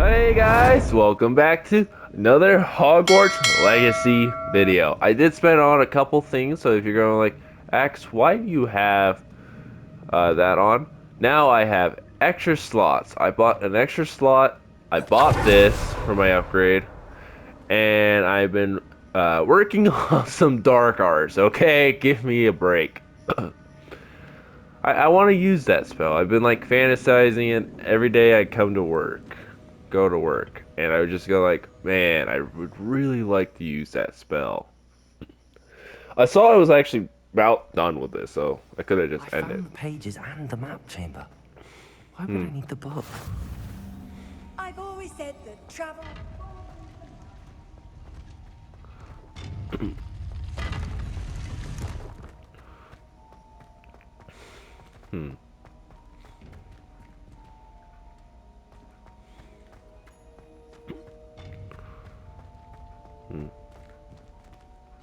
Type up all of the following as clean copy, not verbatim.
Hey guys, welcome back to another Hogwarts Legacy video. I did spend on a couple things, so if you're going to ask why do you have that on? Now I have extra slots. I bought an extra slot. I bought this for my upgrade, and I've been working on some dark arts. Okay, give me a break. I want to use that spell. I've been fantasizing it every day. I go to work, and I would just go man, I would really like to use that spell. I saw I was actually about done with this, so I could have I just ended. found the pages and the map chamber. Why would I need the book? I've always said that travel.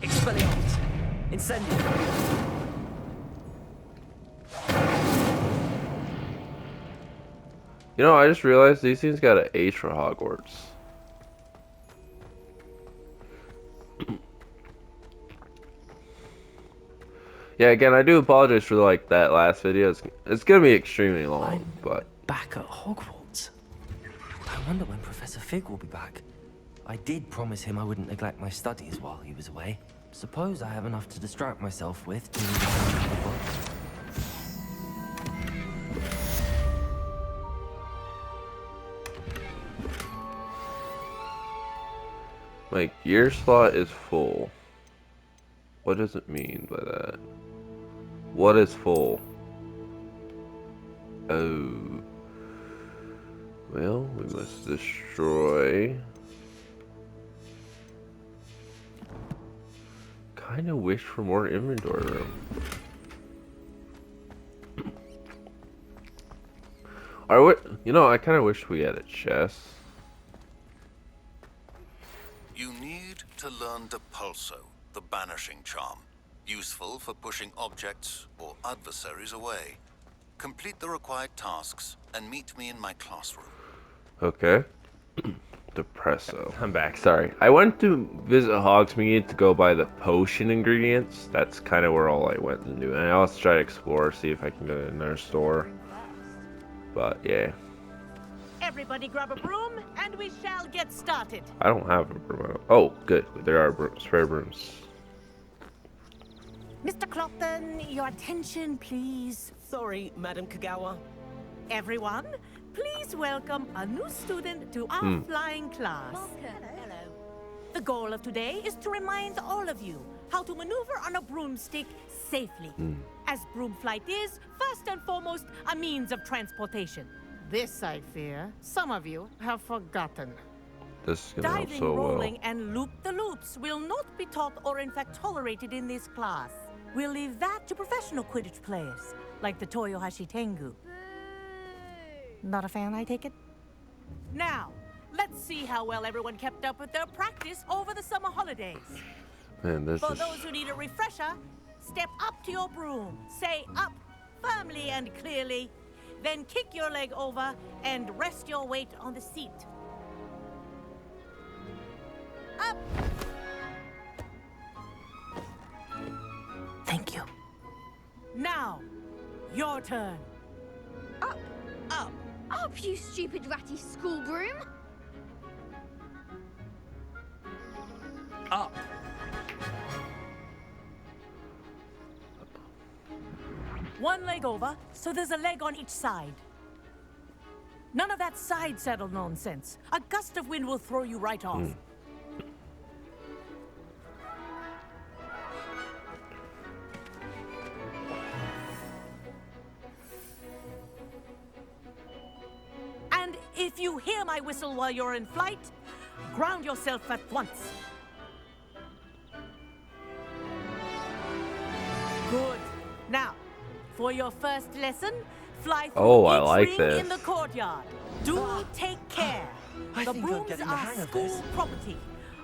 Expelliarmus! Incendio! You know, I just realized these things got an H for Hogwarts. Yeah, again, I do apologize for that last video. It's gonna be extremely long, but Back at Hogwarts? I wonder when Professor Fig will be back. I did promise him I wouldn't neglect my studies while he was away. Suppose I have enough to distract myself with during the time of the book. my gear slot is full. What does it mean by that? What is full? Oh. Well, we must destroy. Kind of wish for more inventory room. I kind of wish we had a chest. You need to learn Depulso, the banishing charm. Useful for pushing objects or adversaries away. Complete the required tasks and meet me in my classroom. Okay. Depresso. I'm back, sorry. I went to visit Hogsmeade to go buy the potion ingredients. That's kind of where all I went to do. And I also try to explore, see if I can go to another store. But yeah. Everybody grab a broom, and we shall get started. I don't have a broom. Oh, good. There are spare brooms. Mr. Clopton, your attention, please. Sorry, Madam Kagawa. Everyone, please welcome a new student to our flying class. Hello. The goal of today is to remind all of you how to maneuver on a broomstick safely. As broom flight is, first and foremost, a means of transportation. This, I fear, some of you have forgotten. This is gonna help Diving, so well. rolling, and loop-the-loops will not be taught or in fact tolerated in this class. We'll leave that to professional Quidditch players, like the Toyohashi Tengu. Not a fan, I take it? Now, let's see how well everyone kept up with their practice over the summer holidays. Man, this For is... those who need a refresher, step up to your broom, say up firmly and clearly, then kick your leg over and rest your weight on the seat. Up! Thank you. Now, your turn. Up, Up. up, you stupid ratty school broom! Up! One leg over, so there's a leg on each side. None of that side saddle nonsense. A gust of wind will throw you right off. And if you hear my whistle while you're in flight, ground yourself at once. Good. Now, for your first lesson, fly through I each like ring this. in the courtyard. Do take care. I The think I'm brooms getting the are hang of school this. property.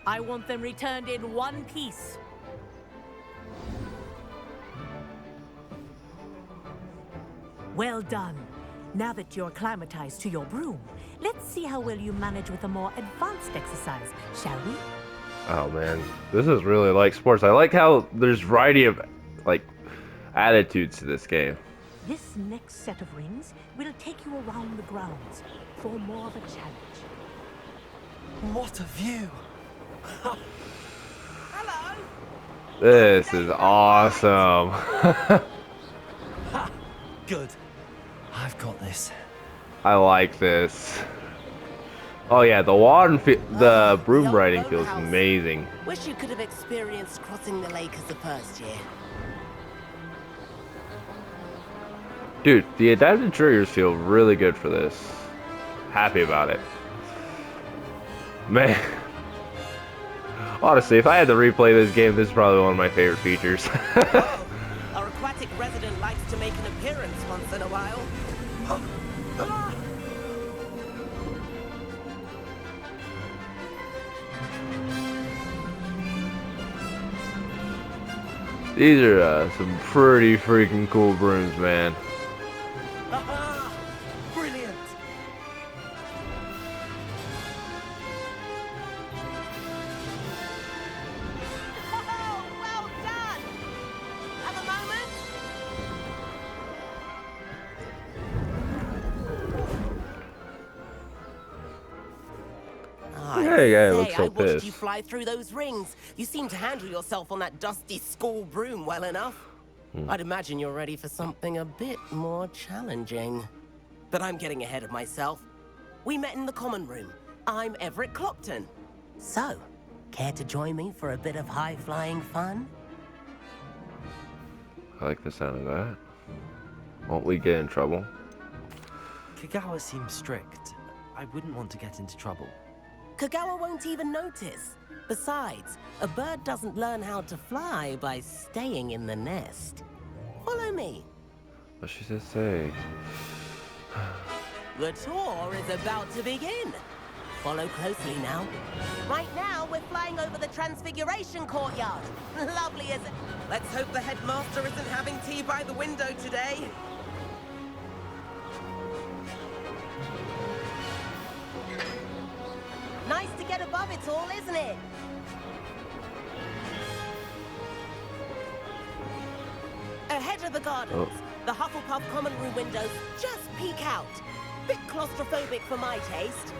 I want them returned in one piece. Well done. Now that you're acclimatized to your broom, let's see how well you manage with a more advanced exercise, shall we? Oh man, this is really like sports. I like how there's variety of like attitudes to this game. This next set of rings will take you around the grounds for more of a challenge. What a view! Hello! This is awesome. Ha! Good. I've got this. I like this. Oh yeah, the broom riding feels amazing. Wish you could have experienced crossing the lake as the first year. Dude, the adapted triggers feel really good for this. Happy about it. Man. Honestly, if I had to replay this game, this is probably one of my favorite features. Oh, our aquatic resident likes to make an appearance once in a while. These are some pretty freaking cool brooms, man. Brilliant! Oh, well done! Have a moment? Yeah, yeah, it looks Say, so I watched pissed. you fly through those rings. You seem to handle yourself on that dusty school broom well enough. I'd imagine you're ready for something a bit more challenging. But I'm getting ahead of myself. We met in the common room. I'm Everett Clopton. So, care to join me for a bit of high-flying fun? I like the sound of that. Won't we get in trouble? Kagawa seems strict. I wouldn't want to get into trouble. Kagawa won't even notice. Besides, a bird doesn't learn how to fly by staying in the nest. Follow me. What should I say? The tour is about to begin. Follow closely now. Right now, we're flying over the Transfiguration Courtyard. Lovely, isn't it? Let's hope the headmaster isn't having tea by the window today. Nice to get above it all, isn't it? Ahead of the gardens, the Hufflepuff common room windows just peek out. Bit claustrophobic for my taste.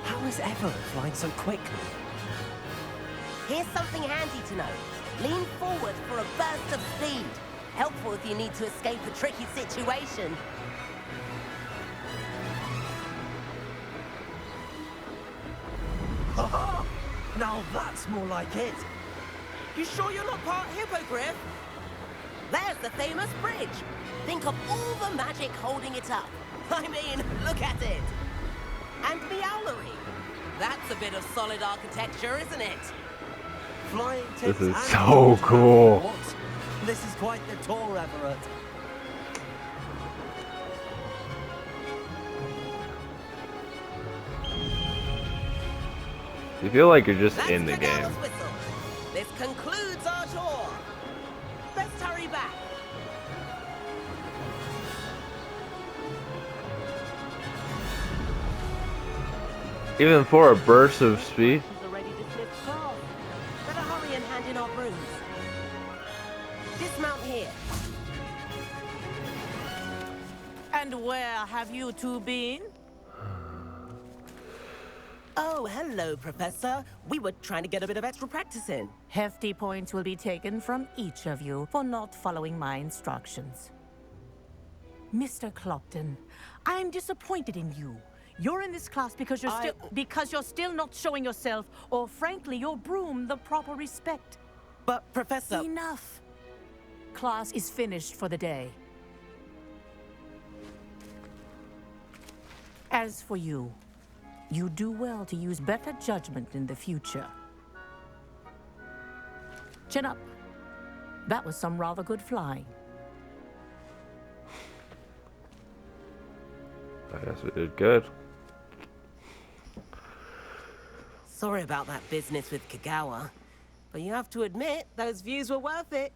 How is Everett flying so quickly? Here's something handy to know. Lean forward for a burst of speed. Helpful if you need to escape a tricky situation. Now that's more like it. You sure you're not part hippogriff? There's the famous bridge. Think of all the magic holding it up. I mean, look at it. And the owlery. That's a bit of solid architecture, isn't it? Flying This tips is and so water. cool. What? This is quite the tour, Everett. You feel like you're just That's in the Kagawa's game. whistle. This concludes our tour. Best hurry back. Even for a burst of speed. Is already dismissed class. Better hurry and hand in our brooms. Dismount here. And where have you two been? Oh, hello, Professor. We were trying to get a bit of extra practice in. Hefty points will be taken from each of you for not following my instructions. Mr. Clopton, I'm disappointed in you. You're in this class because you're still not showing yourself, or frankly, your broom the proper respect. But, Professor... Enough. Class is finished for the day. As for you, you do well to use better judgment in the future. Chin up. That was some rather good flying. I guess we did good. Sorry about that business with Kagawa. But you have to admit, those views were worth it.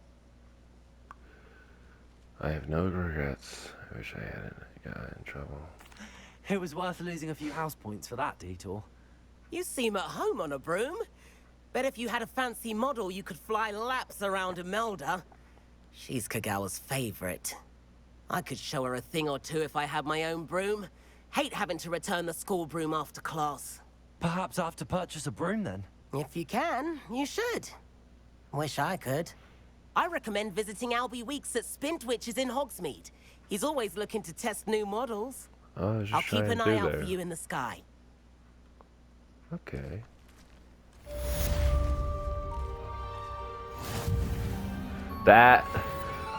I have no regrets. I wish I hadn't Got in trouble. It was worth losing a few house points for that detour. You seem at home on a broom. Bet if you had a fancy model, you could fly laps around Imelda. She's Kagawa's favorite. I could show her a thing or two if I had my own broom. Hate having to return the school broom after class. Perhaps I have to purchase a broom then. If you can, you should. Wish I could. I recommend visiting Albie Weeks at Spintwitches in Hogsmeade. He's always looking to test new models. Oh, just I'll keep trying an to eye do out there. for you in the sky. Okay. That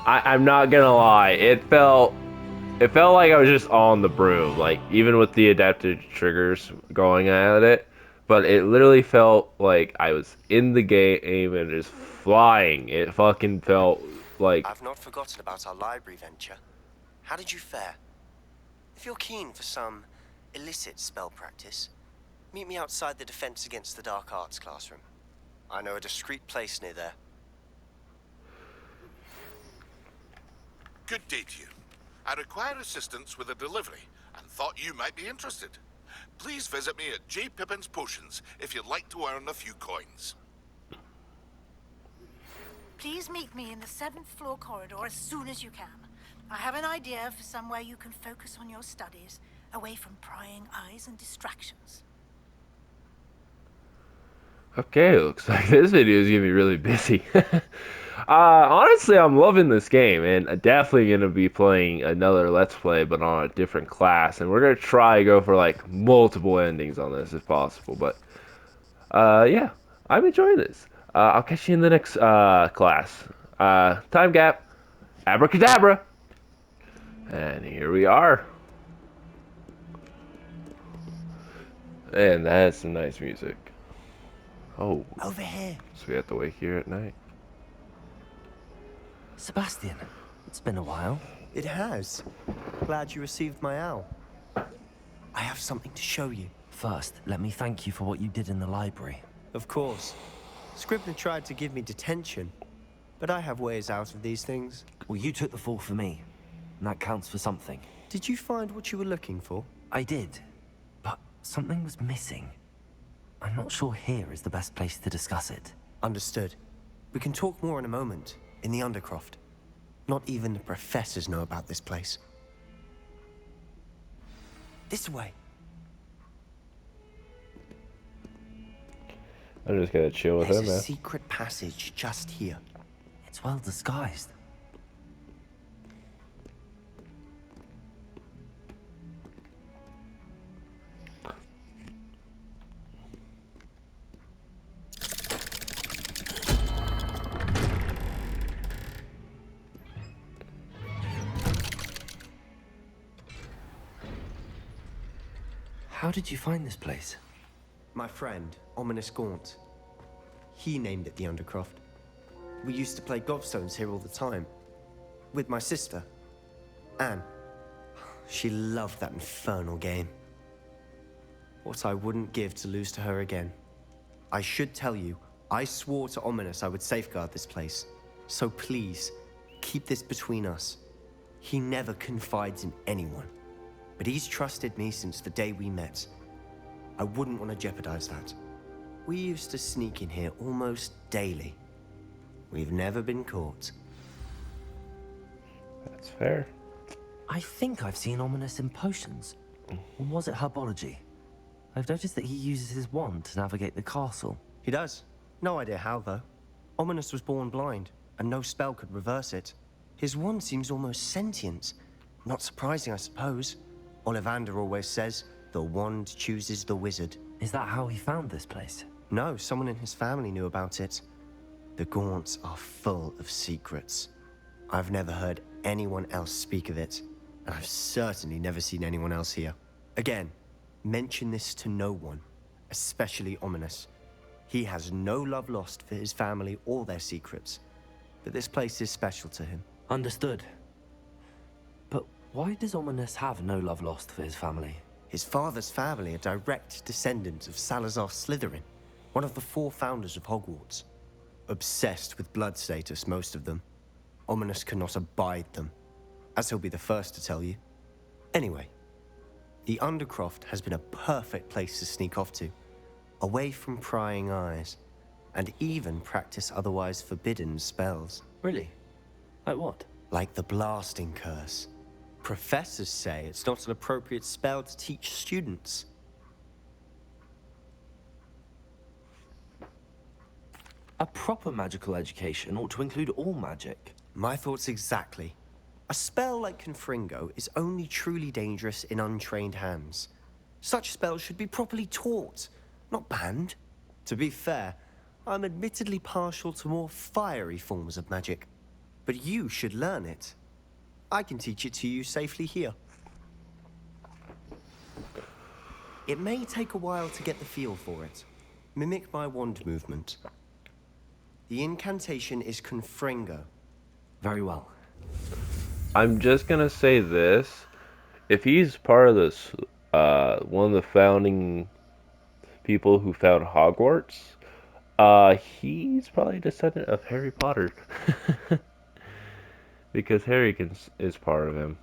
I'm not gonna lie, it felt like I was just on the broom, like even with the adaptive triggers going at it, but it literally felt like I was in the game and just flying. It fucking felt like I've not forgotten about our library venture. How did you fare? If you're keen for some illicit spell practice, meet me outside the Defense Against the Dark Arts classroom. I know a discreet place near there. Good day to you. I require assistance with a delivery and thought you might be interested. Please visit me at J. Pippin's Potions if you'd like to earn a few coins. Please meet me in the 7th floor corridor as soon as you can. I have an idea for somewhere you can focus on your studies, away from prying eyes and distractions. okay, looks like this video is gonna be really busy. Honestly, I'm loving this game, and I'm definitely gonna be playing another Let's Play, but on a different class, and we're gonna try to go for like multiple endings on this if possible. But yeah, I'm enjoying this. I'll catch you in the next class. Time gap, abracadabra, and here we are. And that is some nice music. Oh, Over here. so we have to wait here at night. Sebastian, it's been a while. It has. Glad you received my owl. I have something to show you. First, let me thank you for what you did in the library. Of course. Scribner tried to give me detention, but I have ways out of these things. Well, you took the fall for me, and that counts for something. Did you find what you were looking for? I did, but something was missing. I'm not sure here is the best place to discuss it. Understood. We can talk more in a moment, in the Undercroft. Not even the professors know about this place. This way. I'm just gonna chill with There's him, a man. secret passage just here. It's well disguised. How did you find this place? My friend, Ominous Gaunt. He named it the Undercroft. We used to play gobstones here all the time. With my sister, Anne. She loved that infernal game. What I wouldn't give to lose to her again. I should tell you, I swore to Ominous I would safeguard this place. So please, keep this between us. He never confides in anyone. But he's trusted me since the day we met. I wouldn't want to jeopardize that. We used to sneak in here almost daily. We've never been caught. That's fair. I think I've seen Ominous in potions. Or was it herbology? I've noticed that he uses his wand to navigate the castle. He does. No idea how, though. Ominous was born blind, and no spell could reverse it. His wand seems almost sentient. Not surprising, I suppose. Ollivander always says, the wand chooses the wizard. Is that how he found this place? No, someone in his family knew about it. The Gaunts are full of secrets. I've never heard anyone else speak of it, and I've certainly never seen anyone else here. Again, mention this to no one, especially Ominous. He has no love lost for his family or their secrets, but this place is special to him. Understood. But why does Ominous have no love lost for his family? His father's family are direct descendants of Salazar Slytherin, one of the 4 founders of Hogwarts. Obsessed with blood status, most of them. Ominous cannot abide them, as he'll be the first to tell you. Anyway, the Undercroft has been a perfect place to sneak off to, away from prying eyes, and even practice otherwise forbidden spells. Really? Like what? Like the blasting curse. Professors say it's not an appropriate spell to teach students. A proper magical education ought to include all magic. My thoughts exactly. A spell like Confringo is only truly dangerous in untrained hands. Such spells should be properly taught, not banned. To be fair, I'm admittedly partial to more fiery forms of magic. But you should learn it. I can teach it to you safely here. It may take a while to get the feel for it. Mimic my wand movement. The incantation is Confringo. Very well. I'm just gonna say this. If he's part of this, one of the founding people who found Hogwarts, he's probably a descendant of Harry Potter. Because is part of him.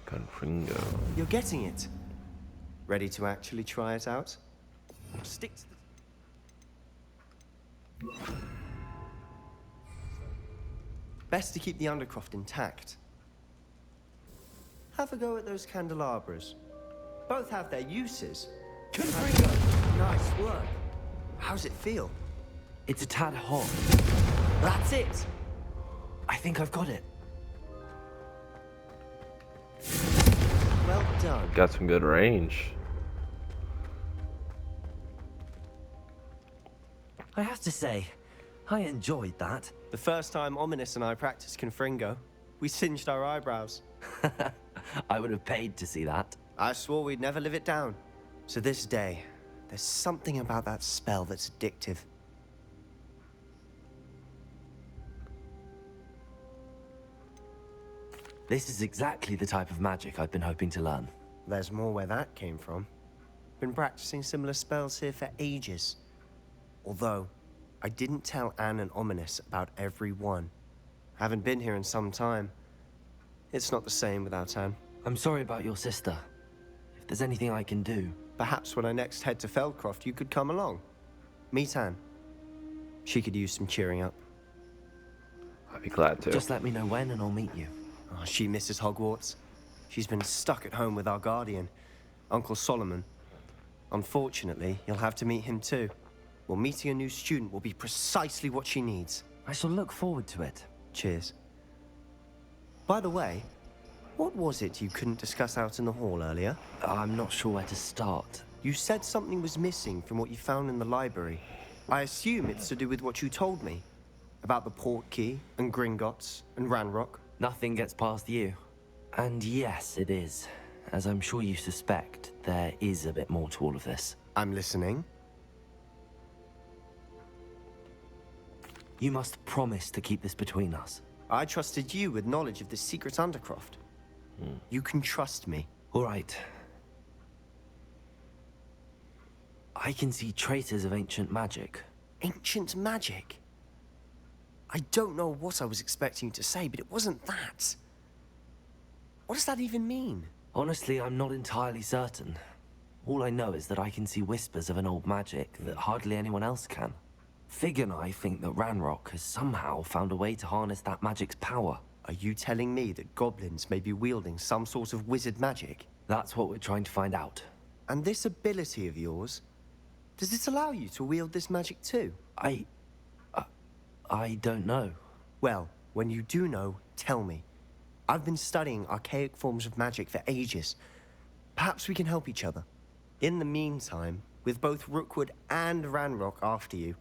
Confringo. You're getting it. Ready to actually try it out? Stick to the... Best to keep the Undercroft intact. Have a go at those candelabras. Both have their uses. Confringo! Nice work. How's it feel? It's a tad hot. That's it! I think I've got it. Well done. Got some good range. I have to say, I enjoyed that. The first time Ominous and I practiced Confringo, we singed our eyebrows. I would have paid to see that. I swore we'd never live it down. So this day, there's something about that spell that's addictive. This is exactly the type of magic I've been hoping to learn. There's more where that came from. Been practicing similar spells here for ages. Although, I didn't tell Anne and Ominous about every one. Haven't been here in some time. It's not the same without Anne. I'm sorry about your sister. If there's anything I can do... Perhaps when I next head to Feldcroft, you could come along. Meet Anne. She could use some cheering up. I'd be glad to. Just let me know when and I'll meet you. Oh, she misses Hogwarts. She's been stuck at home with our guardian, Uncle Solomon. Unfortunately, you'll have to meet him too. Well, meeting a new student will be precisely what she needs. I shall look forward to it. Cheers. By the way, what was it you couldn't discuss out in the hall earlier? I'm not sure where to start. You said something was missing from what you found in the library. I assume it's to do with what you told me. About the port key, and Gringotts, and Ranrock. Nothing gets past you. And yes, it is. As I'm sure you suspect, there is a bit more to all of this. I'm listening. You must promise to keep this between us. I trusted you with knowledge of the secret Undercroft. You can trust me. All right. I can see traces of ancient magic. Ancient magic? I don't know what I was expecting you to say, but it wasn't that. What does that even mean? Honestly, I'm not entirely certain. All I know is that I can see whispers of an old magic that hardly anyone else can. Fig and I think that Ranrock has somehow found a way to harness that magic's power. Are you telling me that goblins may be wielding some sort of wizard magic? That's what we're trying to find out. And this ability of yours, does it allow you to wield this magic too? I don't know. Well, when you do know, tell me. I've been studying archaic forms of magic for ages. Perhaps we can help each other. In the meantime, with both Rookwood and Ranrock after you,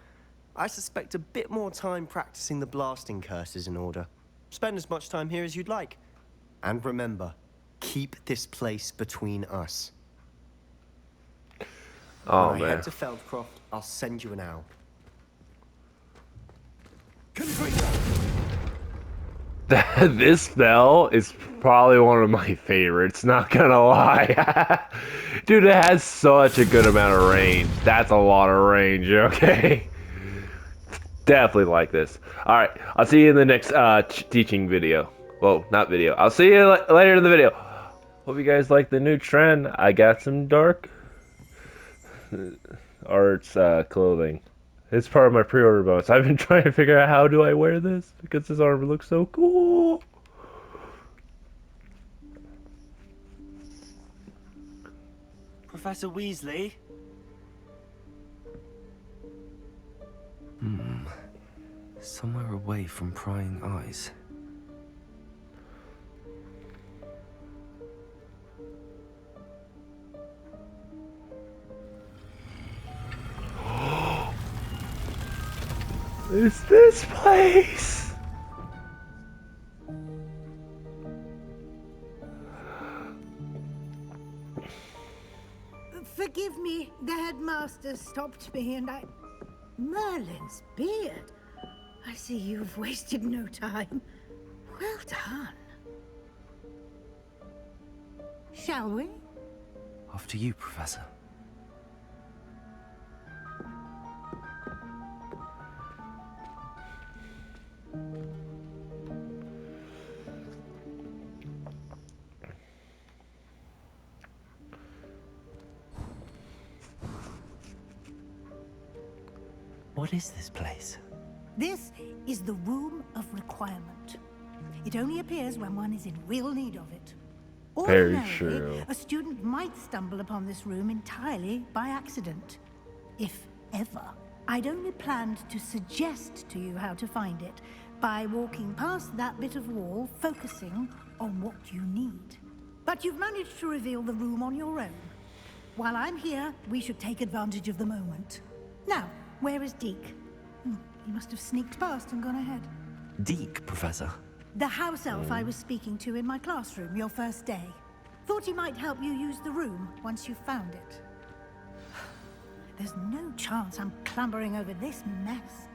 I suspect a bit more time practicing the blasting curse is in order. Spend as much time here as you'd like. And remember, keep this place between us. Oh, when I man. head to Feldcroft, I'll send you an owl. This spell is probably one of my favorites, not gonna lie. Dude, it has such a good amount of range. That's a lot of range, okay? Definitely like this. Alright, I'll see you in the next teaching video. Well, not video. I'll see you later in the video. Hope you guys like the new trend. I got some dark arts clothing. It's part of my pre-order bonus. I've been trying to figure out how do I wear this because this armor looks so cool. Professor Weasley? Somewhere away from prying eyes. Is this place? Forgive me, the headmaster stopped me and I... Merlin's beard. I see you've wasted no time. Well done. Shall we? After you, Professor. What is this place? This is the Room of Requirement. It only appears when one is in real need of it. Very Ordinarily, true. a student might stumble upon this room entirely by accident. If ever. I'd only planned to suggest to you how to find it by walking past that bit of wall, focusing on what you need. But you've managed to reveal the room on your own. While I'm here, we should take advantage of the moment. Now, where is Deke? He must have sneaked past and gone ahead. Deke, Professor. The house elf I was speaking to in my classroom your first day. Thought he might help you use the room once you found it. There's no chance I'm clambering over this mess.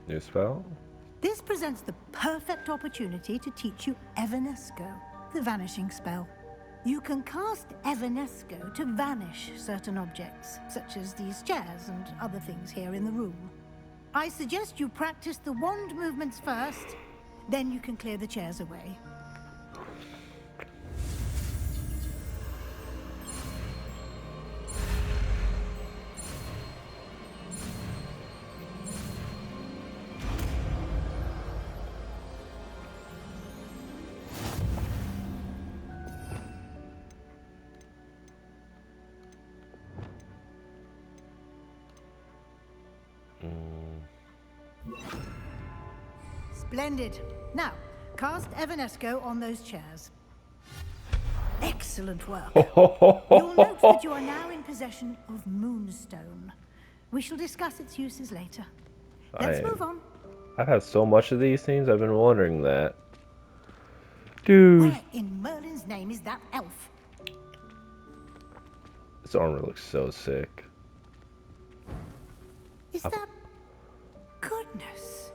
New spell? This presents the perfect opportunity to teach you Evanesco, the vanishing spell. You can cast Evanesco to vanish certain objects, such as these chairs and other things here in the room. I suggest you practice the wand movements first, then you can clear the chairs away. Splendid. Now, cast Evanesco on those chairs. Excellent work. You'll note that you are now in possession of Moonstone. We shall discuss its uses later. Let's move on. I've had so much of these things, I've been wondering that. Dude. Where in Merlin's name is that elf? This armor looks so sick. Is that... Goodness.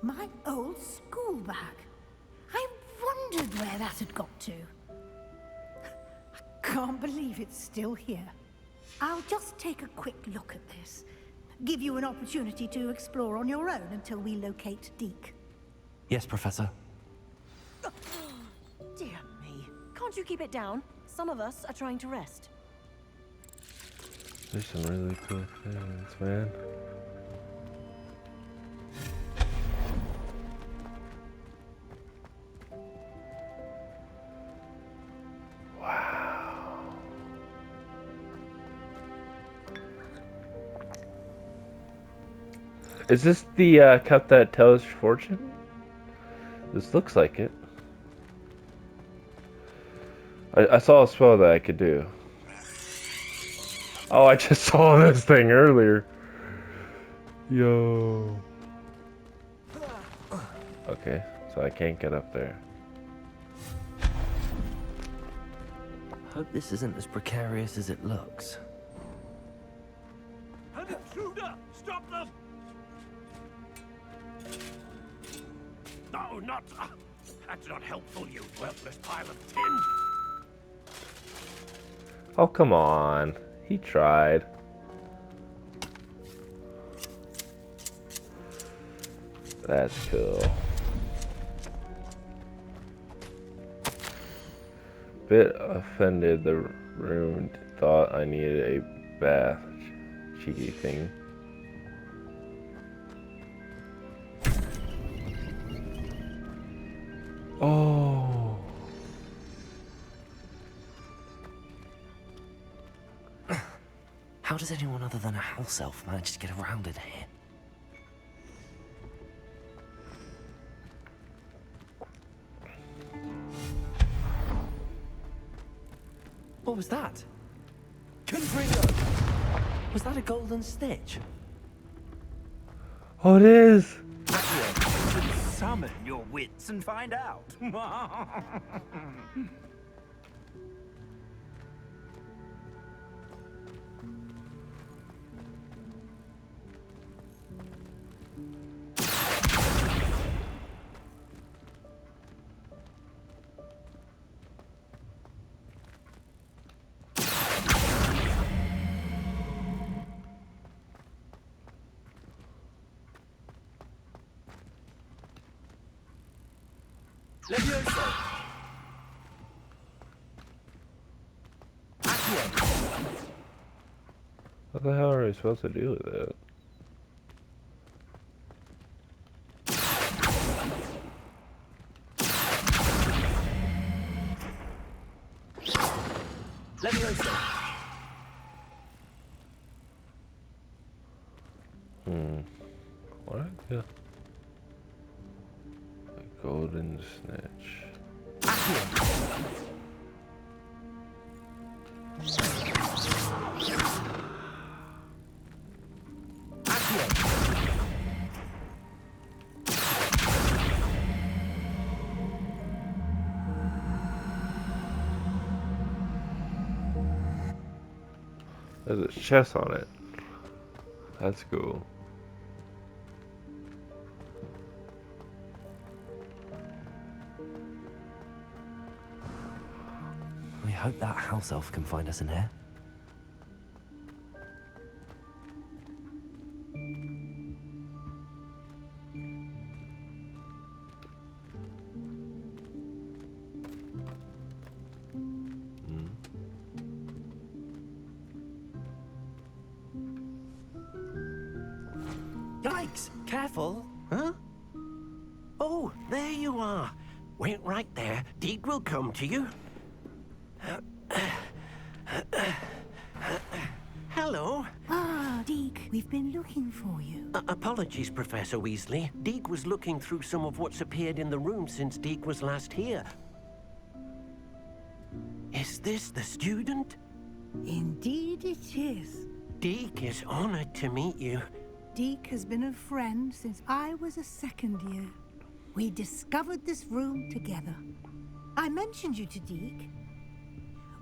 My old school bag. I wondered where that had got to. I can't believe it's still here. I'll just take a quick look at this. Give you an opportunity to explore on your own until we locate Deke. Yes, Professor. Dear me. Can't you keep it down? Some of us are trying to rest. There's some really cool things, man. Is this the cup that tells your fortune? This looks like it. I saw a spell that I could do. Oh, I just saw this thing earlier. Yo. Okay, so I can't get up there. Hope this isn't as precarious as it looks. An intruder! Stop them! No, not... that's not helpful, you worthless pile of tin. Oh, come on. He tried. That's cool. Bit offended, the room thought I needed a bath. Cheeky thing. Oh. How does anyone other than a house elf manage to get around in here? What was that? Confringo! Was that a golden stitch? Oh, it is. Summon your wits and find out. Levioso! Accio! What the hell are we supposed to do with it? Levioso! What? Yeah. A golden snitch. Accio! There's a chest on it. That's cool. We hope that house elf can find us in here. Yikes! Careful! Huh? Oh, there you are. Wait right there. Deke will come to you. Hello. Ah, Deke, we've been looking for you. Apologies, Professor Weasley. Deke was looking through some of what's appeared in the room since Deke was last here. Is this the student? Indeed it is. Deke is honored to meet you. Deke has been a friend since I was a second year. We discovered this room together. I mentioned you to Deke.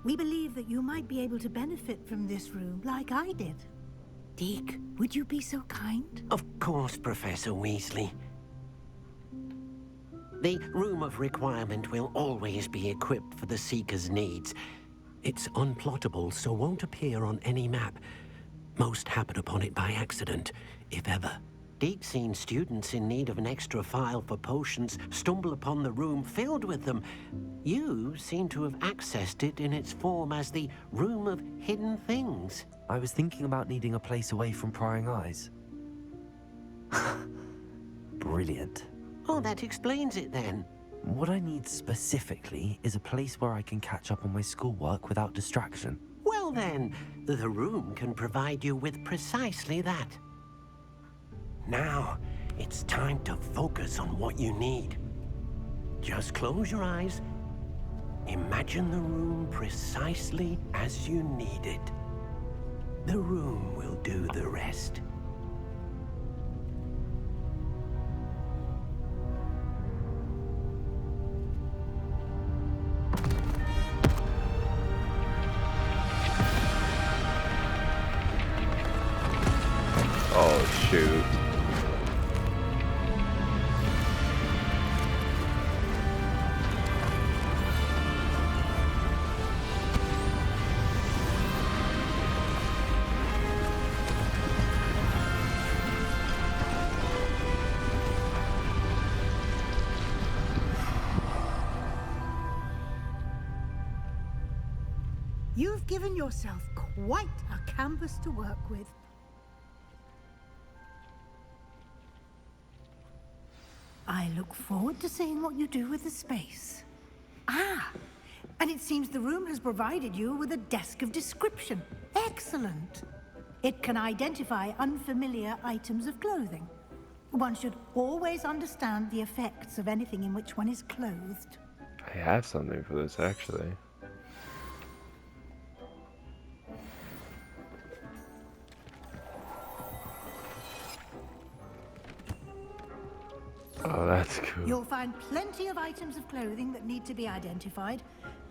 We believe that you might be able to benefit from this room like I did. Deke, would you be so kind? Of course, Professor Weasley. The Room of Requirement will always be equipped for the Seeker's needs. It's unplottable, so won't appear on any map. Most happen upon it by accident, if ever. Deke's seen students in need of an extra file for potions stumble upon the room filled with them. You seem to have accessed it in its form as the Room of Hidden Things. I was thinking about needing a place away from prying eyes. Brilliant. Oh, that explains it then. What I need specifically is a place where I can catch up on my schoolwork without distraction. Well then, the room can provide you with precisely that. Now, it's time to focus on what you need. Just close your eyes. Imagine the room precisely as you need it. The room will do the rest. Oh, shoot. You've given yourself quite a canvas to work with. I look forward to seeing what you do with the space. Ah, and it seems the room has provided you with a desk of description. Excellent. It can identify unfamiliar items of clothing. One should always understand the effects of anything in which one is clothed. I have something for this, actually. Oh, that's cool. You'll find plenty of items of clothing that need to be identified.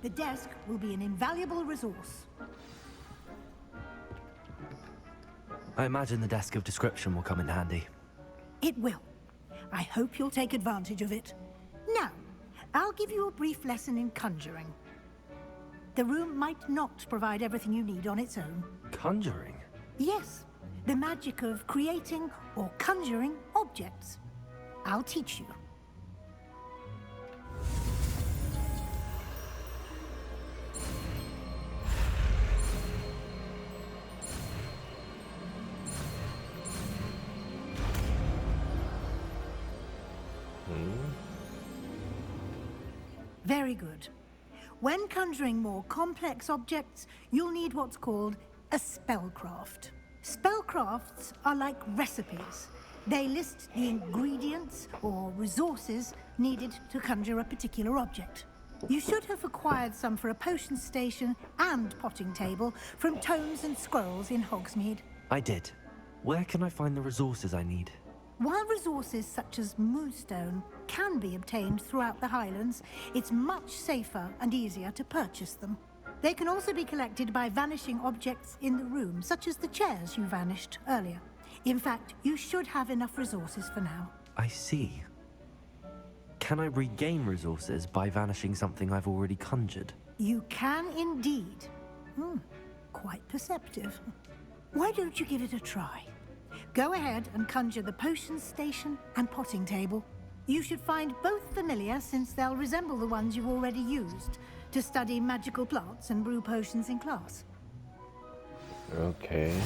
The desk will be an invaluable resource. I imagine the desk of description will come in handy. It will. I hope you'll take advantage of it. Now, I'll give you a brief lesson in conjuring. The room might not provide everything you need on its own. Conjuring? Yes, the magic of creating or conjuring objects. I'll teach you. Very good. When conjuring more complex objects, you'll need what's called a spellcraft. Spellcrafts are like recipes. They list the ingredients or resources needed to conjure a particular object. You should have acquired some for a potion station and potting table from tomes and scrolls in Hogsmeade. I did. Where can I find the resources I need? While resources such as moonstone can be obtained throughout the Highlands, it's much safer and easier to purchase them. They can also be collected by vanishing objects in the room, such as the chairs you vanished earlier. In fact, you should have enough resources for now. I see. Can I regain resources by vanishing something I've already conjured? You can indeed. Quite perceptive. Why don't you give it a try? Go ahead and conjure the potion station and potting table. You should find both familiar, since they'll resemble the ones you've already used to study magical plants and brew potions in class. Okay.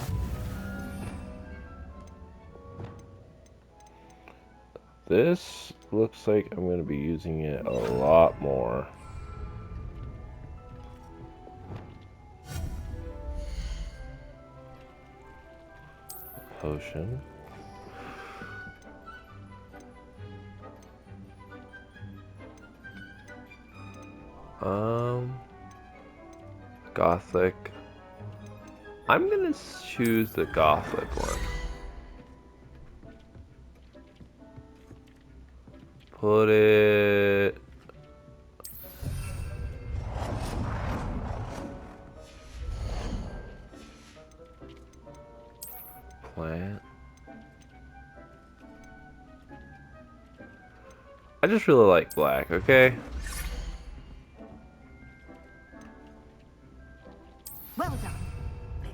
This looks like I'm going to be using it a lot more. Potion. Gothic. I'm gonna choose the Gothic one. Put it... Plant. I just really like black, okay? Well done.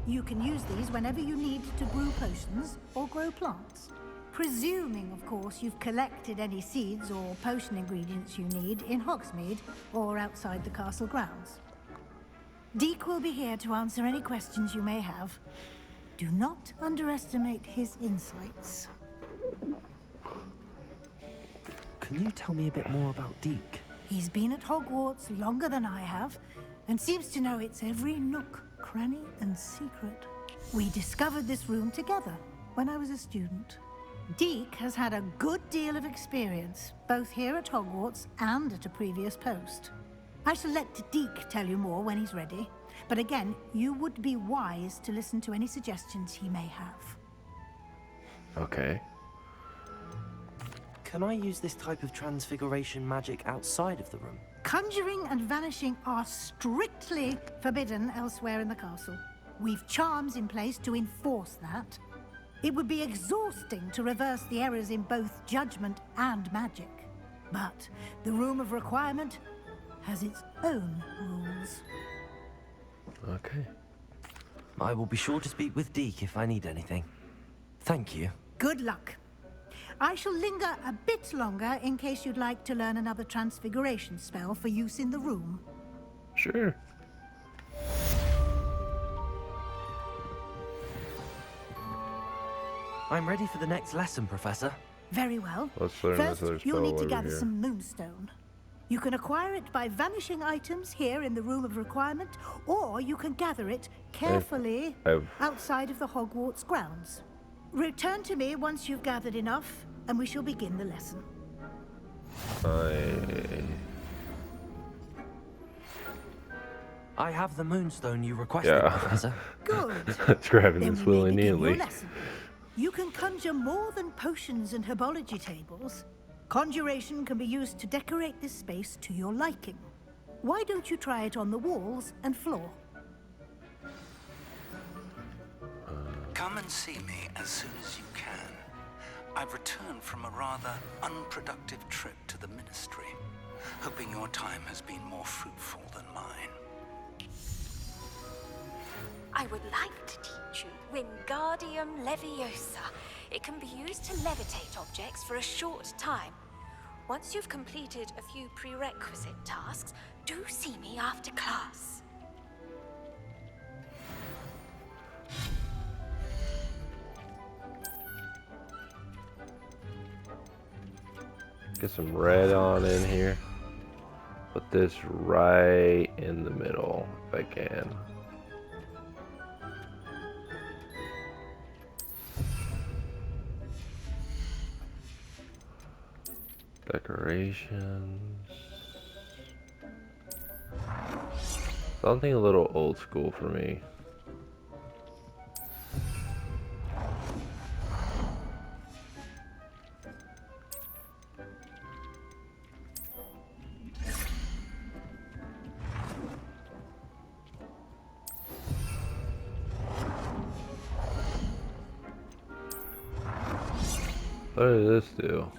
You can use these whenever you need to brew potions or grow plants. Presuming, of course, you've collected any seeds or potion ingredients you need in Hogsmeade or outside the castle grounds. Deek will be here to answer any questions you may have. Do not underestimate his insights. Can you tell me a bit more about Deek? He's been at Hogwarts longer than I have, and seems to know its every nook, cranny, and secret. We discovered this room together when I was a student. Deek has had a good deal of experience, both here at Hogwarts and at a previous post. I shall let Deek tell you more when he's ready, but again, you would be wise to listen to any suggestions he may have. Okay. Can I use this type of transfiguration magic outside of the room? Conjuring and vanishing are strictly forbidden elsewhere in the castle. We've charms in place to enforce that. It would be exhausting to reverse the errors in both judgment and magic. But the Room of Requirement has its own rules. Okay. I will be sure to speak with Deek if I need anything. Thank you. Good luck. I shall linger a bit longer in case you'd like to learn another transfiguration spell for use in the room. Sure. I'm ready for the next lesson, Professor. Very well. Let's learn this First, other you'll spell need to over gather here. some moonstone. You can acquire it by vanishing items here in the Room of Requirement, or you can gather it carefully outside of the Hogwarts grounds. Return to me once you've gathered enough, and we shall begin the lesson. I have the moonstone you requested, Professor. Good. It's grabbing Then this we may begin your willy-nilly. lesson. You can conjure more than potions and herbology tables. Conjuration can be used to decorate this space to your liking. Why don't you try it on the walls and floor? Come and see me as soon as you can. I've returned from a rather unproductive trip to the Ministry, hoping your time has been more fruitful than mine. I would like to teach you Wingardium Leviosa. It can be used to levitate objects for a short time. Once you've completed a few prerequisite tasks, do see me after class. Get some red on in here. Put this right in the middle if I can. Decorations. Something a little old school for me. What does this do?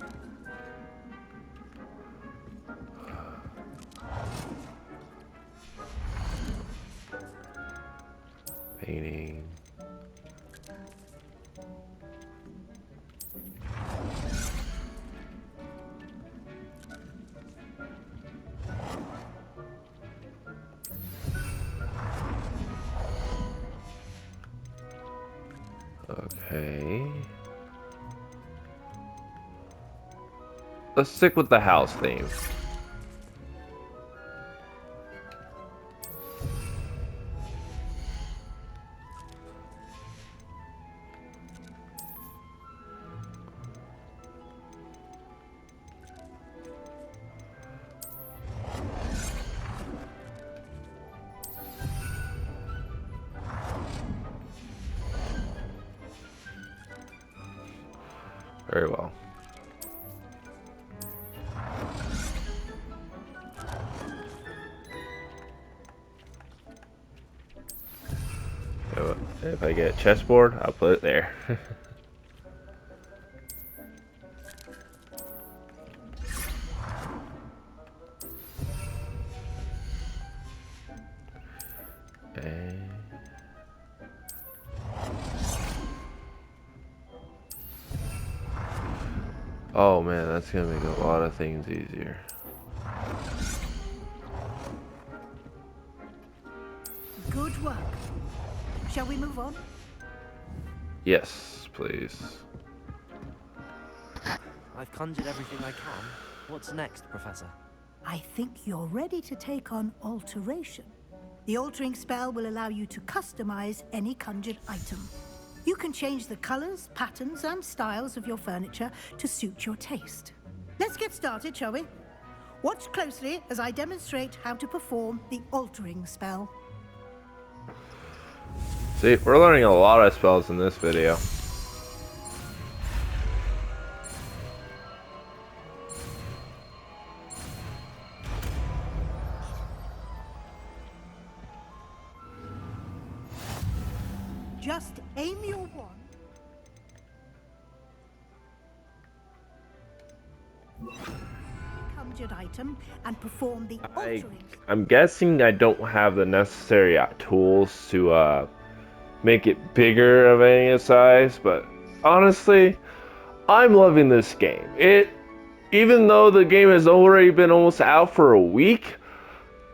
Painting. Okay. Let's stick with the house theme. Very well. If I get a chessboard, I'll put it there. And oh man, that's gonna make a lot of things easier. Good work. Shall we move on? Yes, please. I've conjured everything I can. What's next, Professor? I think you're ready to take on alteration. The altering spell will allow you to customize any conjured item. You can change the colors, patterns, and styles of your furniture to suit your taste. Let's get started, shall we? Watch closely as I demonstrate how to perform the altering spell. See, we're learning a lot of spells in this video. Just aim your wand. Conjured item and perform the altering. I'm guessing I don't have the necessary tools to make it bigger of any size, but honestly, I'm loving this game. Even though the game has already been almost out for a week,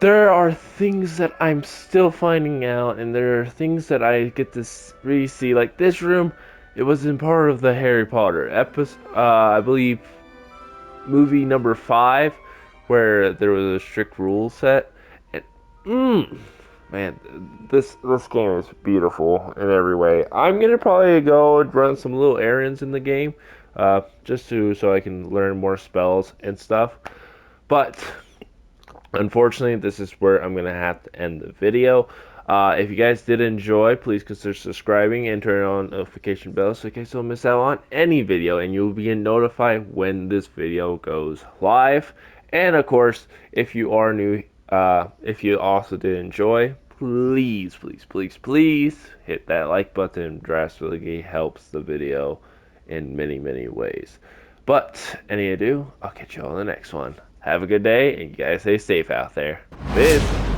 there are things that I'm still finding out, and there are things that I get to really see. Like this room It was in part of the Harry Potter episode, I believe, movie number 5, where there was a strict rule set. And man, this game is beautiful in every way. I'm gonna probably go and run some little errands in the game, just so I can learn more spells and stuff. But unfortunately, this is where I'm going to have to end the video. If you guys did enjoy, please consider subscribing and turn on notification bell so you guys don't miss out on any video, and you'll be notified when this video goes live. And of course, if you are new, if you also did enjoy, please, please, please, please hit that like button. Drastically helps the video in many, many ways. But any ado, I'll catch you all in the next one. Have a good day, and you guys stay safe out there. Peace.